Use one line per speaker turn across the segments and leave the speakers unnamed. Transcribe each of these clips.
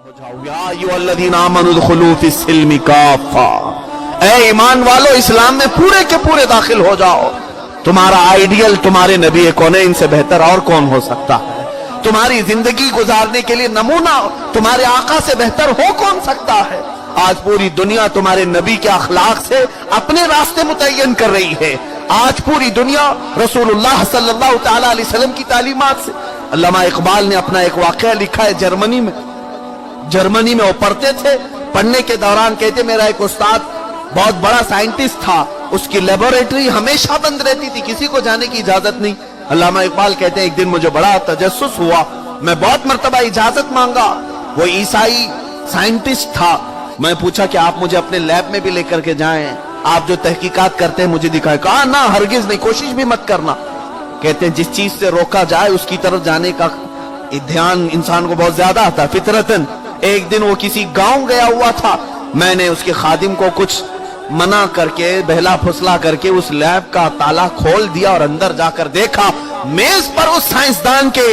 اے ایمان والو اسلام میں پورے کے پورے داخل ہو جاؤ. تمہارا آئیڈیل تمہارے نبی کونین سے بہتر اور کون ہو سکتا ہے؟ تمہاری زندگی گزارنے کے لیے نمونہ تمہارے آقا سے بہتر ہو کون سکتا ہے؟ آج پوری دنیا تمہارے نبی کے اخلاق سے اپنے راستے متعین کر رہی ہے. آج پوری دنیا رسول اللہ صلی اللہ تعالی علیہ وسلم کی تعلیمات سے. علامہ اقبال نے اپنا ایک واقعہ لکھا ہے جرمنی میں وہ پڑھتے تھے. پڑھنے کے دوران کہتے میرا ایک استاد بہت بڑا سائنٹسٹ تھا, اس کی لیبوریٹری ہمیشہ بند رہتی تھی, کسی کو جانے کی اجازت نہیں. علامہ اقبال کہتے ہیں ایک دن مجھے بڑا تجسس ہوا, میں بہت مرتبہ اجازت مانگا. وہ عیسائی سائنٹسٹ تھا. میں پوچھا کہ آپ مجھے اپنے لیب میں بھی لے کر کے جائیں, آپ جو تحقیقات کرتے ہیں مجھے دکھائیں. کہا نہ, ہرگز نہیں, کوشش بھی مت کرنا. کہتے ہیں جس چیز سے روکا جائے اس کی طرف جانے کا دھیان انسان کو بہت زیادہ آتا ہے فطرتاً. ایک دن وہ کسی گاؤں گیا ہوا تھا, میں نے اس کے خادم کو کچھ منع کر کے بہلا پھسلا کر کے اس لیب کا تالا کھول دیا اور اندر جا کر دیکھا میز پر اس سائنسدان کے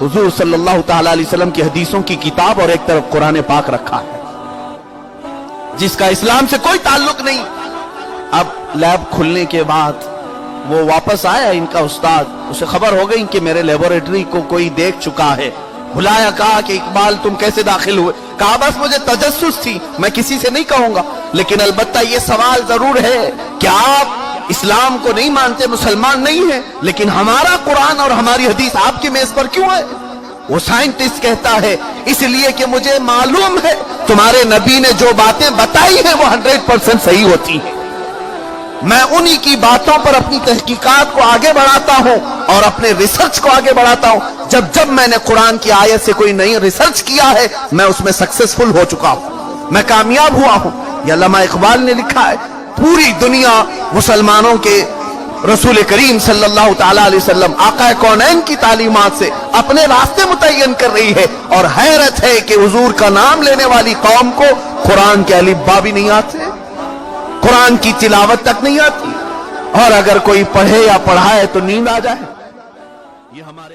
حضور صلی اللہ تعالی علیہ وسلم کی حدیثوں کی کتاب اور ایک طرف قرآن پاک رکھا ہے جس کا اسلام سے کوئی تعلق نہیں. اب لیب کھلنے کے بعد وہ واپس آیا ان کا استاد, اسے خبر ہو گئی کہ میرے لیبوریٹری کو کوئی دیکھ چکا ہے. بلایا, کہا کہ اقبال تم کیسے داخل ہوئے؟ کہا بس مجھے تجسس تھی, میں کسی سے نہیں کہوں گا, لیکن البتہ یہ سوال ضرور ہے کہ آپ اسلام کو نہیں مانتے, مسلمان نہیں ہیں, لیکن ہمارا قرآن اور ہماری حدیث آپ کی میز پر کیوں ہے؟ وہ سائنٹسٹ کہتا ہے اس لیے کہ مجھے معلوم ہے تمہارے نبی نے جو باتیں بتائی ہیں وہ 100% صحیح ہوتی ہیں. میں انہی کی باتوں پر اپنی تحقیقات کو آگے بڑھاتا ہوں اور اپنے ریسرچ کو آگے بڑھاتا ہوں. جب میں نے قرآن کی آیت سے کوئی نئی ریسرچ کیا ہے میں اس میں سکسیسفل ہو چکا ہوں, میں کامیاب ہوا ہوں. یہ علامہ اقبال نے لکھا ہے. پوری دنیا مسلمانوں کے رسول کریم صلی اللہ تعالی علیہ وسلم آقا کونین کی تعلیمات سے اپنے راستے متعین کر رہی ہے, اور حیرت ہے کہ حضور کا نام لینے والی قوم کو قرآن کے الف با بھی نہیں آتے, قرآن کی تلاوت تک نہیں آتی, اور اگر کوئی پڑھے یا پڑھائے تو نیند آ جائے. یہ ہمارے